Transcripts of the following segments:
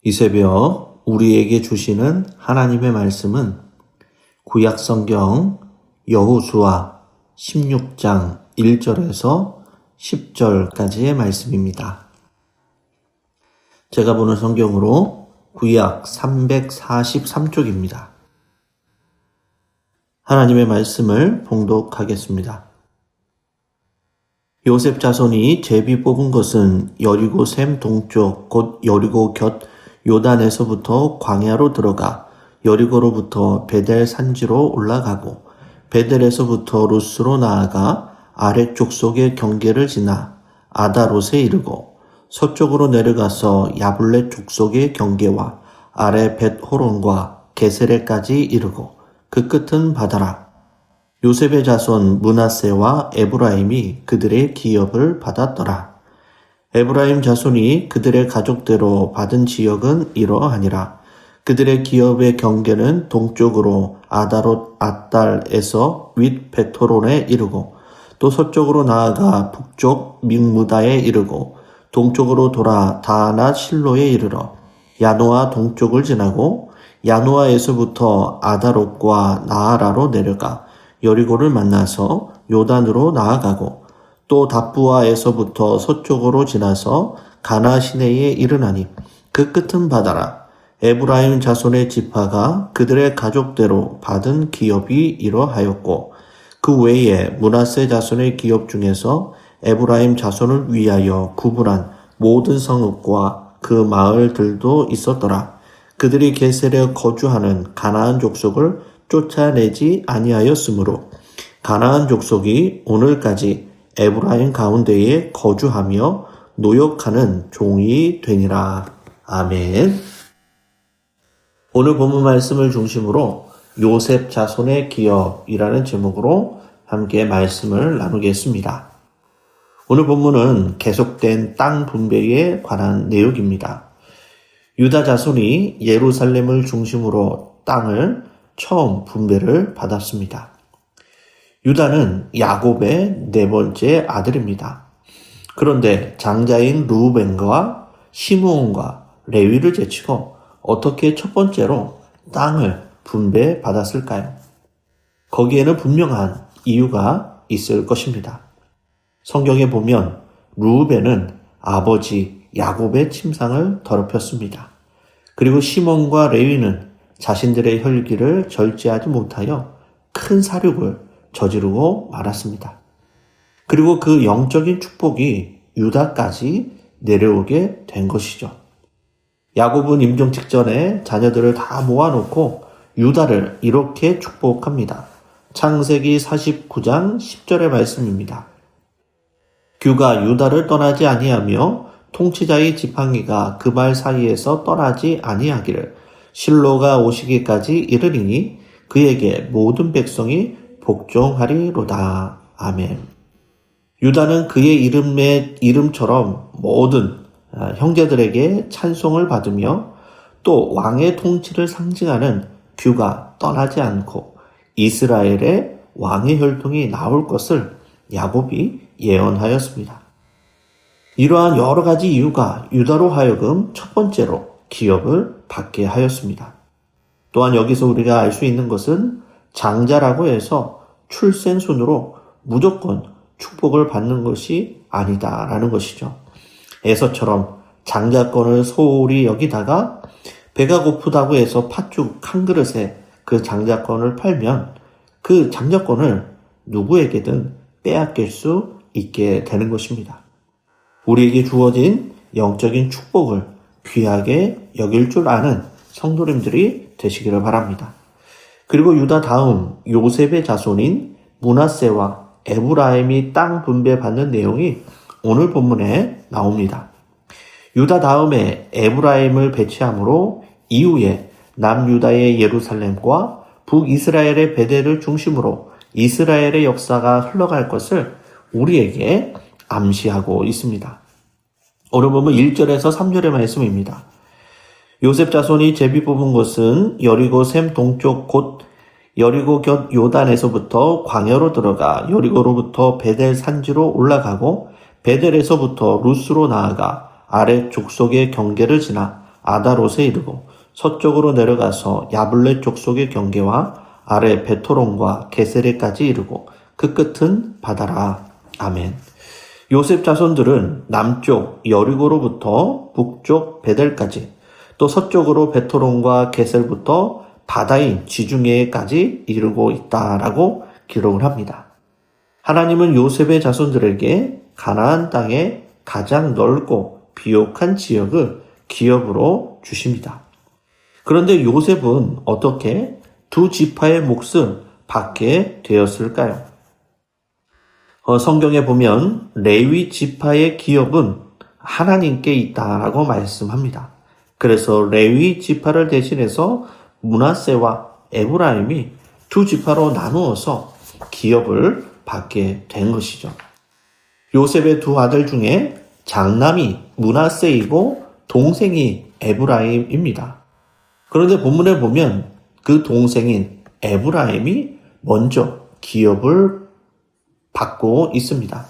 이 새벽 우리에게 주시는 하나님의 말씀은 구약 성경 여호수아 16장 1절에서 10절까지의 말씀입니다. 제가 보는 성경으로 구약 343쪽입니다. 하나님의 말씀을 봉독하겠습니다. 요셉 자손이 제비 뽑은 것은 여리고 샘 동쪽 곧 여리고 곁 요단에서부터 광야로 들어가 여리고로부터 베델 산지로 올라가고 베델에서부터 루스로 나아가 아랫 족속의 경계를 지나 아다롯에 이르고 서쪽으로 내려가서 야블렛 족속의 경계와 아래 벳호론과 게세레까지 이르고 그 끝은 바다라. 요셉의 자손 므낫세와 에브라임이 그들의 기업을 받았더라. 에브라임 자손이 그들의 가족대로 받은 지역은 이러하니라. 그들의 기업의 경계는 동쪽으로 아다롯 앗달에서 윗 벳호론에 이르고 또 서쪽으로 나아가 북쪽 믹무다에 이르고 동쪽으로 돌아 다하낫 실로에 이르러 야노아 동쪽을 지나고 야노아에서부터 아다롯과 나아라로 내려가 여리고를 만나서 요단으로 나아가고 또 답부아에서부터 서쪽으로 지나서 가나 시내에 이르나니 그 끝은 바다라. 에브라임 자손의 지파가 그들의 가족대로 받은 기업이 이러하였고 그 외에 므낫세 자손의 기업 중에서 에브라임 자손을 위하여 구분한 모든 성읍과 그 마을들도 있었더라. 그들이 게셀에 거주하는 가나안 족속을 쫓아내지 아니하였으므로 가나안 족속이 오늘까지 에브라임 가운데에 거주하며 노역하는 종이 되니라. 아멘. 오늘 본문 말씀을 중심으로 요셉 자손의 기업이라는 제목으로 함께 말씀을 나누겠습니다. 오늘 본문은 계속된 땅 분배에 관한 내용입니다. 유다 자손이 예루살렘을 중심으로 땅을 처음 분배를 받았습니다. 유다는 야곱의 네 번째 아들입니다. 그런데 장자인 루벤과 시므온과 레위를 제치고 어떻게 첫 번째로 땅을 분배받았을까요? 거기에는 분명한 이유가 있을 것입니다. 성경에 보면 루벤은 아버지 야곱의 침상을 더럽혔습니다. 그리고 시몬과 레위는 자신들의 혈기를 절제하지 못하여 큰 사륙을 저지르고 말았습니다. 그리고 그 영적인 축복이 유다까지 내려오게 된 것이죠. 야곱은 임종 직전에 자녀들을 다 모아놓고 유다를 이렇게 축복합니다. 창세기 49장 10절의 말씀입니다. 규가 유다를 떠나지 아니하며 통치자의 지팡이가 그 발 사이에서 떠나지 아니하기를 실로가 오시기까지 이르리니 그에게 모든 백성이 복종하리로다. 아멘. 유다는 그의 이름처럼 모든 형제들에게 찬송을 받으며 또 왕의 통치를 상징하는 규가 떠나지 않고 이스라엘의 왕의 혈통이 나올 것을 야곱이 예언하였습니다. 이러한 여러 가지 이유가 유다로 하여금 첫 번째로 기업을 받게 하였습니다. 또한 여기서 우리가 알 수 있는 것은 장자라고 해서 출생순으로 무조건 축복을 받는 것이 아니다라는 것이죠. 에서처럼 장자권을 소홀히 여기다가 배가 고프다고 해서 팥죽 한 그릇에 그 장자권을 팔면 그 장자권을 누구에게든 빼앗길 수 있게 되는 것입니다. 우리에게 주어진 영적인 축복을 귀하게 여길 줄 아는 성도님들이 되시기를 바랍니다. 그리고 유다 다음 요셉의 자손인 므낫세와 에브라임이 땅 분배받는 내용이 오늘 본문에 나옵니다. 유다 다음에 에브라임을 배치함으로 이후에 남유다의 예루살렘과 북이스라엘의 베델을 중심으로 이스라엘의 역사가 흘러갈 것을 우리에게 암시하고 있습니다. 오늘 보면 1절에서 3절의 말씀입니다. 요셉 자손이 제비 뽑은 곳은 여리고 샘 동쪽 곧 여리고 곁 요단에서부터 광야로 들어가 여리고로부터 베델 산지로 올라가고 베델에서부터 루스로 나아가 아래 족속의 경계를 지나 아다롯에 이르고 서쪽으로 내려가서 야블렛 족속의 경계와 아래 베토론과 게세레까지 이르고 그 끝은 바다라. 아멘. 요셉 자손들은 남쪽 여리고로부터 북쪽 베델까지 또 서쪽으로 베토론과 게셀부터 바다인 지중해까지 이르고 있다라고 기록을 합니다. 하나님은 요셉의 자손들에게 가나안 땅의 가장 넓고 비옥한 지역을 기업으로 주십니다. 그런데 요셉은 어떻게 두 지파의 몫을 받게 되었을까요? 성경에 보면 레위 지파의 기업은 하나님께 있다라고 말씀합니다. 그래서 레위 지파를 대신해서 므낫세와 에브라임이 두 지파로 나누어서 기업을 받게 된 것이죠. 요셉의 두 아들 중에 장남이 므낫세이고 동생이 에브라임입니다. 그런데 본문에 보면 그 동생인 에브라임이 먼저 기업을 받고 있습니다.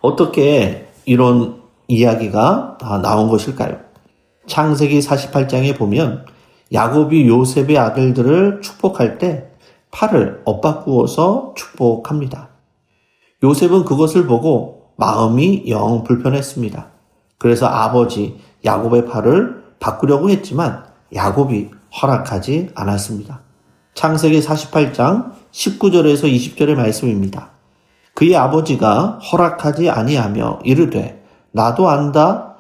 어떻게 이런 이야기가 나온 것일까요? 창세기 48장에 보면 야곱이 요셉의 아들들을 축복할 때 팔을 엇바꾸어서 축복합니다. 요셉은 그것을 보고 마음이 영 불편했습니다. 그래서 아버지 야곱의 팔을 바꾸려고 했지만 야곱이 허락하지 않았습니다. 창세기 48장 19절에서 20절의 말씀입니다. 그의 아버지가 허락하지 아니하며 이르되 나도 안다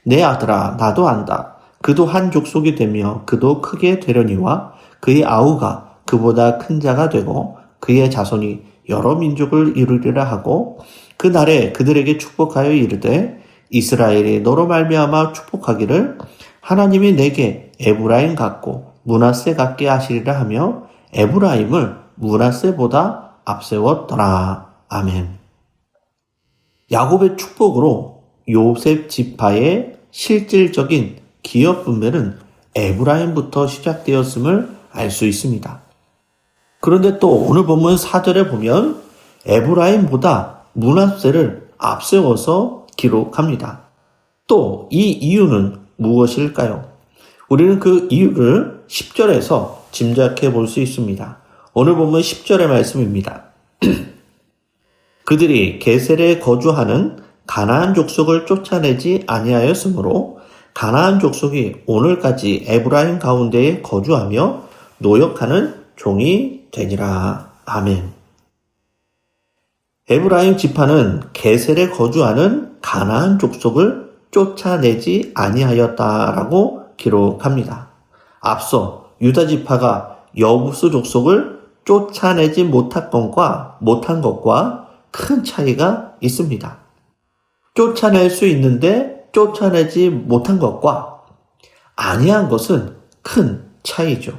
내 아들아 나도 안다 그도 한 족속이 되며 그도 크게 되려니와 그의 아우가 그보다 큰 자가 되고 그의 자손이 여러 민족을 이루리라 하고 그 날에 그들에게 축복하여 이르되 이스라엘이 너로 말미암아 축복하기를 하나님이 내게 에브라임 같고 므낫세 같게 하시리라 하며 에브라임을 므낫세보다 앞세웠더라. 아멘. 야곱의 축복으로 요셉 지파의 실질적인 기업 분배는 에브라임부터 시작되었음을 알 수 있습니다. 그런데 또 오늘 본문 4절에 보면 에브라임보다 므낫세를 앞세워서 기록합니다. 또 이 이유는 무엇일까요? 우리는 그 이유를 10절에서 짐작해 볼 수 있습니다. 오늘 본문 10절의 말씀입니다. 그들이 게셀에 거주하는 가나안 족속을 쫓아내지 아니하였으므로 가나안 족속이 오늘까지 에브라임 가운데에 거주하며 노역하는 종이 되니라. 아멘. 에브라임 지파는 게셀에 거주하는 가나안 족속을 쫓아내지 아니하였다라고 기록합니다. 앞서 유다 지파가 여부스 족속을 쫓아내지 못한 것과 큰 차이가 있습니다. 쫓아낼 수 있는데 쫓아내지 못한 것과 아니한 것은 큰 차이죠.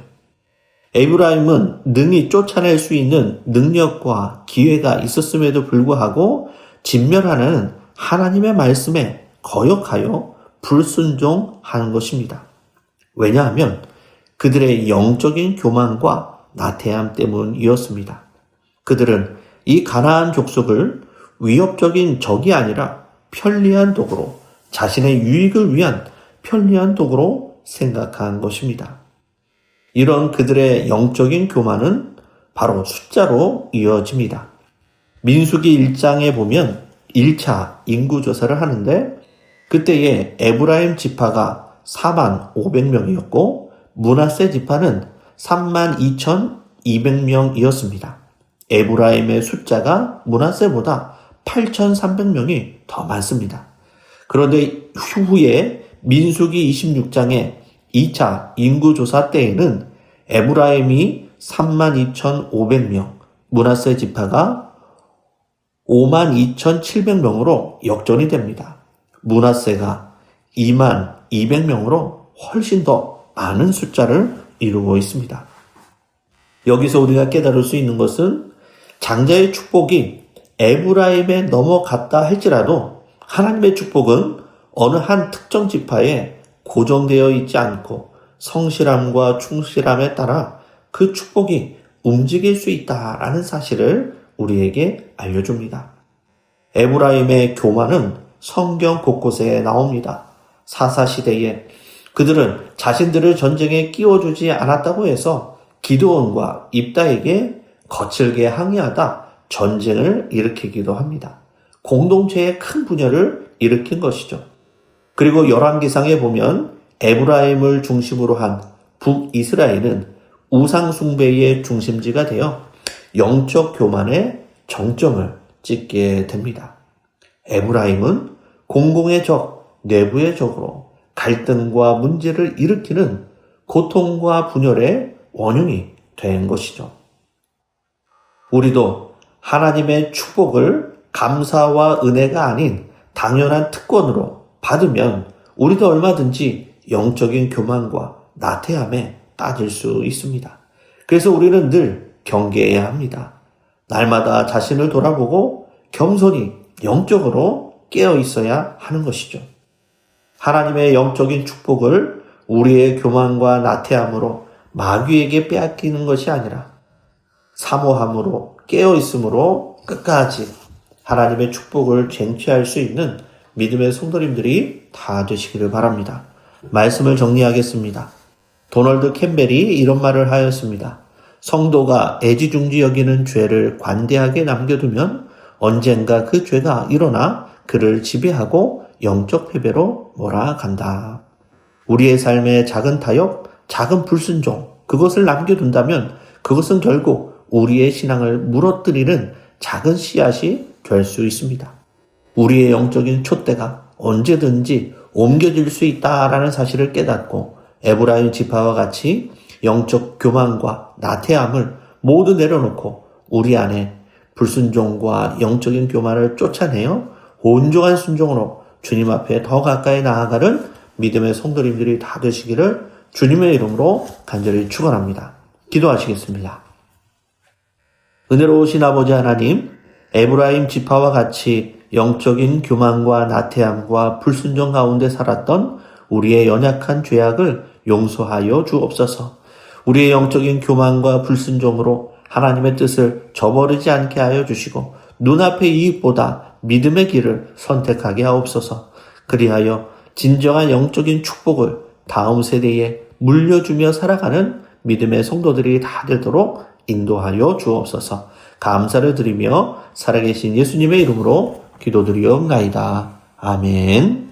에브라임은 능히 쫓아낼 수 있는 능력과 기회가 있었음에도 불구하고 진멸하는 하나님의 말씀에 거역하여 불순종하는 것입니다. 왜냐하면 그들의 영적인 교만과 나태함 때문이었습니다. 그들은 이 가나안 족속을 위협적인 적이 아니라 편리한 도구로 자신의 유익을 위한 편리한 도구로 생각한 것입니다. 이런 그들의 영적인 교만은 바로 숫자로 이어집니다. 민수기 1장에 보면 1차 인구조사를 하는데 그때의 에브라임 지파가 45,500명이었고 므낫세 지파는 32,200명이었습니다. 에브라임의 숫자가 므낫세보다 8,300명이 더 많습니다. 그런데 후에 민수기 26장에 2차 인구조사 때에는 에브라임이 32,500명, 므낫세 지파가 52,700명으로 역전이 됩니다. 므낫세가 22,200명으로 훨씬 더 많은 숫자를 이루고 있습니다. 여기서 우리가 깨달을 수 있는 것은 장자의 축복이 에브라임에 넘어갔다 할지라도 하나님의 축복은 어느 한 특정 지파에 고정되어 있지 않고 성실함과 충실함에 따라 그 축복이 움직일 수 있다라는 사실을 우리에게 알려줍니다. 에브라임의 교만은 성경 곳곳에 나옵니다. 사사시대에 그들은 자신들을 전쟁에 끼워주지 않았다고 해서 기드온과 입다에게 거칠게 항의하다 전쟁을 일으키기도 합니다. 공동체의 큰 분열을 일으킨 것이죠. 그리고 열왕기상에 보면 에브라임을 중심으로 한 북이스라엘은 우상숭배의 중심지가 되어 영적 교만의 정점을 찍게 됩니다. 에브라임은 공공의 적, 내부의 적으로 갈등과 문제를 일으키는 고통과 분열의 원흉이 된 것이죠. 우리도 하나님의 축복을 감사와 은혜가 아닌 당연한 특권으로 받으면 우리도 얼마든지 영적인 교만과 나태함에 빠질 수 있습니다. 그래서 우리는 늘 경계해야 합니다. 날마다 자신을 돌아보고 겸손히 영적으로 깨어 있어야 하는 것이죠. 하나님의 영적인 축복을 우리의 교만과 나태함으로 마귀에게 빼앗기는 것이 아니라 사모함으로 깨어 있음으로 끝까지 하나님의 축복을 쟁취할 수 있는 믿음의 성도님들이 다 되시기를 바랍니다. 말씀을 정리하겠습니다. 도널드 캠벨이 이런 말을 하였습니다. 성도가 애지중지 여기는 죄를 관대하게 남겨두면 언젠가 그 죄가 일어나 그를 지배하고 영적 패배로 몰아간다. 우리의 삶의 작은 타협, 작은 불순종, 그것을 남겨둔다면 그것은 결국 우리의 신앙을 무너뜨리는 작은 씨앗이 될 수 있습니다. 우리의 영적인 촛대가 언제든지 옮겨질 수 있다라는 사실을 깨닫고 에브라임 지파와 같이 영적 교만과 나태함을 모두 내려놓고 우리 안에 불순종과 영적인 교만을 쫓아내어 온전한 순종으로 주님 앞에 더 가까이 나아가는 믿음의 성도님들이 다 되시기를 주님의 이름으로 간절히 축원합니다. 기도하시겠습니다. 은혜로우신 아버지 하나님, 에브라임 지파와 같이 영적인 교만과 나태함과 불순종 가운데 살았던 우리의 연약한 죄악을 용서하여 주옵소서. 우리의 영적인 교만과 불순종으로 하나님의 뜻을 저버리지 않게 하여 주시고 눈앞의 이익보다 믿음의 길을 선택하게 하옵소서. 그리하여 진정한 영적인 축복을 다음 세대에 물려주며 살아가는 믿음의 성도들이 다 되도록 인도하여 주옵소서. 감사를 드리며 살아계신 예수님의 이름으로 기도드리옵나이다. 아멘.